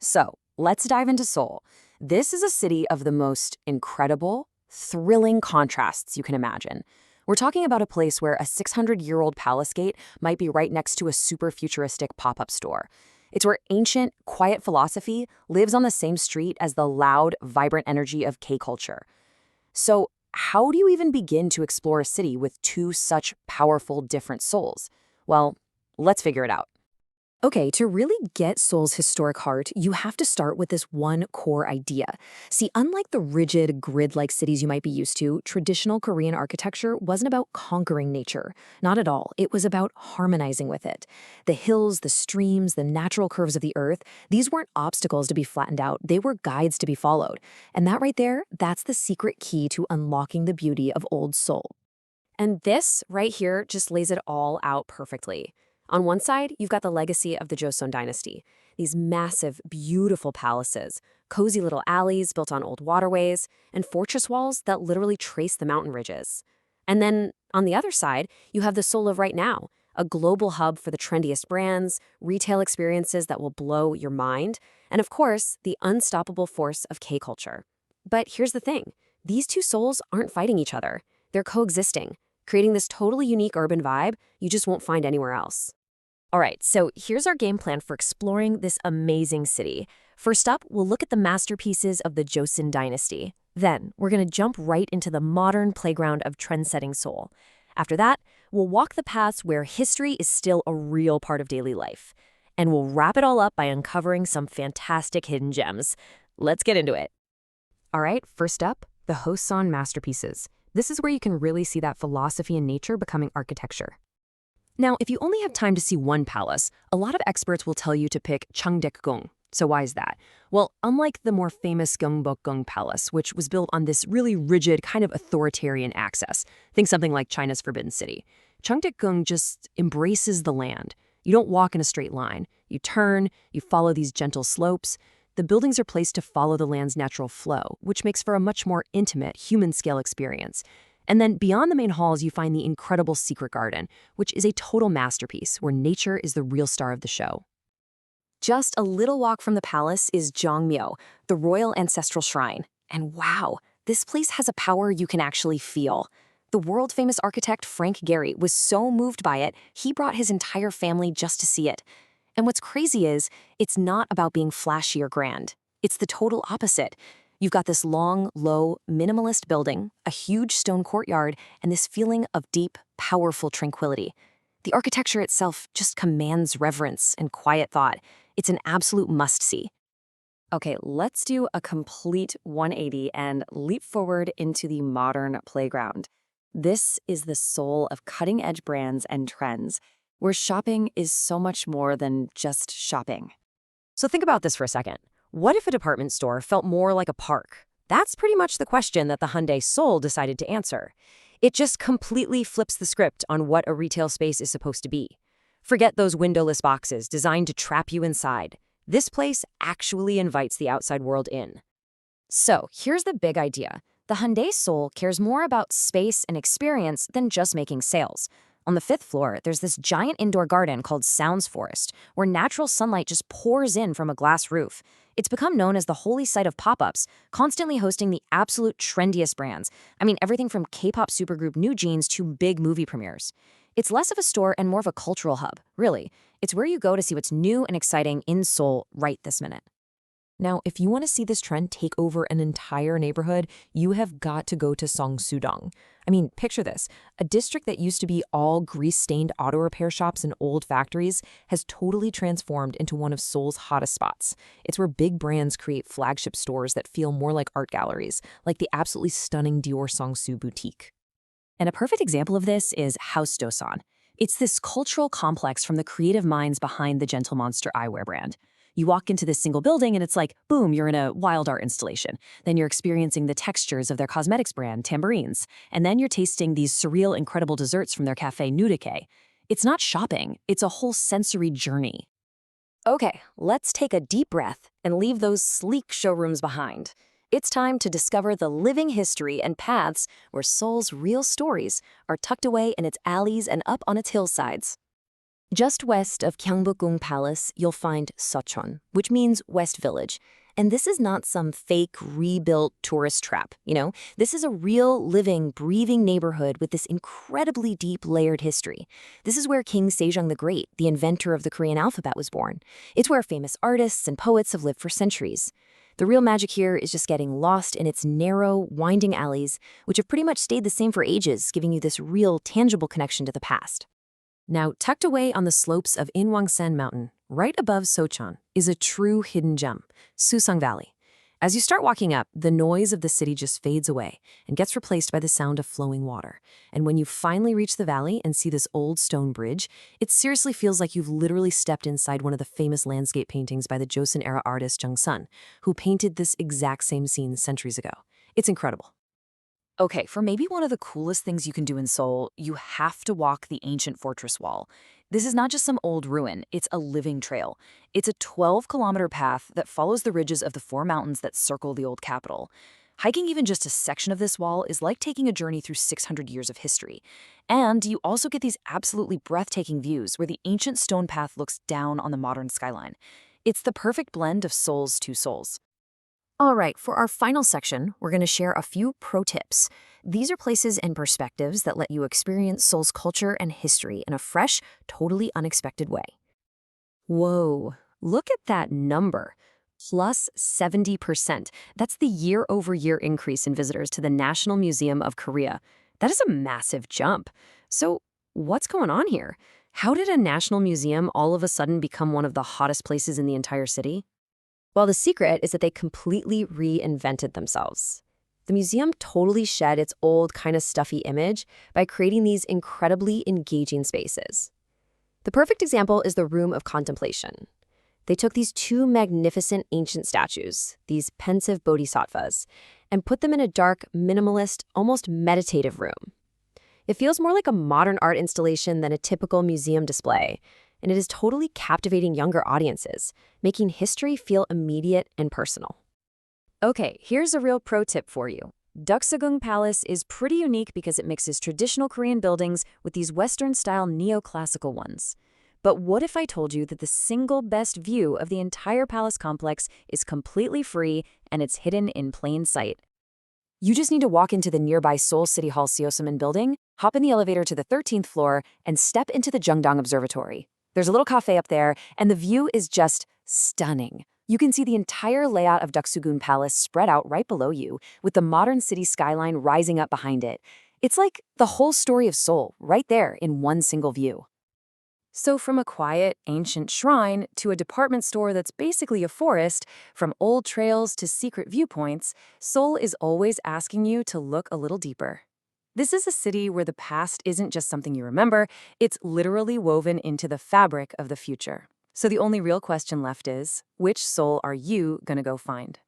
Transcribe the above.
So, let's dive into Seoul. This is a city of the most incredible, thrilling contrasts you can imagine. We're talking about a place where a 600-year-old palace gate might be right next to a super futuristic pop-up store. It's where ancient, quiet philosophy lives on the same street as the loud, vibrant energy of K-culture. So, how do you even begin to explore a city with two such powerful, different souls? Well, let's figure it out. Okay, to really get Seoul's historic heart, you have to start with this one core idea. See, unlike the rigid, grid-like cities you might be used to, traditional Korean architecture wasn't about conquering nature. Not at all. It was about harmonizing with it. The hills, the streams, the natural curves of the earth, these weren't obstacles to be flattened out. They were guides to be followed. And that right there, that's the secret key to unlocking the beauty of Old Seoul. And this right here just lays it all out perfectly. On one side, you've got the legacy of the Joseon dynasty. These massive, beautiful palaces, cozy little alleys built on old waterways, and fortress walls that literally trace the mountain ridges. And then, on the other side, you have the Seoul of right now, a global hub for the trendiest brands, retail experiences that will blow your mind, and of course, the unstoppable force of K-culture. But here's the thing. These two souls aren't fighting each other. They're coexisting, creating this totally unique urban vibe you just won't find anywhere else. All right, so here's our game plan for exploring this amazing city. First up, we'll look at the masterpieces of the Joseon dynasty. Then, we're going to jump right into the modern playground of trend-setting Seoul. After that, we'll walk the paths where history is still a real part of daily life. And we'll wrap it all up by uncovering some fantastic hidden gems. Let's get into it. All right, first up, the Joseon masterpieces. This is where you can really see that philosophy in nature becoming architecture. Now, if you only have time to see one palace, a lot of experts will tell you to pick Changdeokgung. So why is that? Well, unlike the more famous Deoksugung Palace, which was built on this really rigid, kind of authoritarian axis, think something like China's Forbidden City, Changdeokgung just embraces the land. You don't walk in a straight line. You turn, you follow these gentle slopes. The buildings are placed to follow the land's natural flow, which makes for a much more intimate, human-scale experience. And then beyond the main halls, you find the incredible Secret Garden, which is a total masterpiece where nature is the real star of the show. Just a little walk from the palace is Jongmyo, the royal ancestral shrine. And wow, this place has a power you can actually feel. The world-famous architect Frank Gehry was so moved by it, he brought his entire family just to see it. And what's crazy is, it's not about being flashy or grand. It's the total opposite. You've got this long, low, minimalist building, a huge stone courtyard, and this feeling of deep, powerful tranquility. The architecture itself just commands reverence and quiet thought. It's an absolute must-see. Okay, let's do a complete 180 and leap forward into the modern playground. This is the soul of cutting-edge brands and trends, where shopping is so much more than just shopping. So think about this for a second. What if a department store felt more like a park? That's pretty much the question that the Hyundai Seoul decided to answer. It just completely flips the script on what a retail space is supposed to be. Forget those windowless boxes designed to trap you inside. This place actually invites the outside world in. So here's the big idea. The Hyundai Seoul cares more about space and experience than just making sales. On the 5th floor, there's this giant indoor garden called Sounds Forest, where natural sunlight just pours in from a glass roof. It's become known as the holy site of pop-ups, constantly hosting the absolute trendiest brands. I mean, everything from K-pop supergroup New Jeans to big movie premieres. It's less of a store and more of a cultural hub, really. It's where you go to see what's new and exciting in Seoul right this minute. Now, if you want to see this trend take over an entire neighborhood, you have got to go to Seongsu-dong. I mean, picture this. A district that used to be all grease-stained auto repair shops and old factories has totally transformed into one of Seoul's hottest spots. It's where big brands create flagship stores that feel more like art galleries, like the absolutely stunning Dior Seongsu boutique. And a perfect example of this is House Dosan. It's this cultural complex from the creative minds behind the Gentle Monster eyewear brand. You walk into this single building and it's like, boom, you're in a wild art installation. Then you're experiencing the textures of their cosmetics brand, Tambourines. And then you're tasting these surreal, incredible desserts from their cafe, Nudike. It's not shopping, it's a whole sensory journey. Okay, let's take a deep breath and leave those sleek showrooms behind. It's time to discover the living history and paths where Seoul's real stories are tucked away in its alleys and up on its hillsides. Just west of Gyeongbokgung Palace, you'll find Seocheon, which means West Village. And this is not some fake, rebuilt tourist trap, This is a real, living, breathing neighborhood with this incredibly deep, layered history. This is where King Sejong the Great, the inventor of the Korean alphabet, was born. It's where famous artists and poets have lived for centuries. The real magic here is just getting lost in its narrow, winding alleys, which have pretty much stayed the same for ages, giving you this real, tangible connection to the past. Now, tucked away on the slopes of Inwangsan Mountain, right above Socheon, is a true hidden gem, Susang Valley. As you start walking up, the noise of the city just fades away and gets replaced by the sound of flowing water. And when you finally reach the valley and see this old stone bridge, it seriously feels like you've literally stepped inside one of the famous landscape paintings by the Joseon-era artist Jung Sun, who painted this exact same scene centuries ago. It's incredible. Okay, for maybe one of the coolest things you can do in Seoul, you have to walk the ancient fortress wall. This is not just some old ruin, it's a living trail. It's a 12-kilometer path that follows the ridges of the four mountains that circle the old capital. Hiking even just a section of this wall is like taking a journey through 600 years of history. And you also get these absolutely breathtaking views where the ancient stone path looks down on the modern skyline. It's the perfect blend of Seoul's two souls. All right, for our final section, we're going to share a few pro tips. These are places and perspectives that let you experience Seoul's culture and history in a fresh, totally unexpected way. Whoa, look at that number. Plus 70%. That's the year-over-year increase in visitors to the National Museum of Korea. That is a massive jump. So what's going on here? How did a national museum all of a sudden become one of the hottest places in the entire city? Well, the secret is that they completely reinvented themselves. The museum totally shed its old, kind of stuffy image by creating these incredibly engaging spaces. The perfect example is the Room of Contemplation. They took these two magnificent ancient statues, these pensive bodhisattvas, and put them in a dark, minimalist, almost meditative room. It feels more like a modern art installation than a typical museum display, and it is totally captivating younger audiences, making history feel immediate and personal. Okay, here's a real pro tip for you. Deoksugung Palace is pretty unique because it mixes traditional Korean buildings with these Western-style neoclassical ones. But what if I told you that the single best view of the entire palace complex is completely free and it's hidden in plain sight? You just need to walk into the nearby Seoul City Hall Seosomin building, hop in the elevator to the 13th floor, and step into the Jungdong Observatory. There's a little cafe up there, and the view is just stunning. You can see the entire layout of Deoksugung Palace spread out right below you, with the modern city skyline rising up behind it. It's like the whole story of Seoul, right there in one single view. So from a quiet, ancient shrine to a department store that's basically a forest, from old trails to secret viewpoints, Seoul is always asking you to look a little deeper. This is a city where the past isn't just something you remember, it's literally woven into the fabric of the future. So the only real question left is, which Seoul are you gonna go find?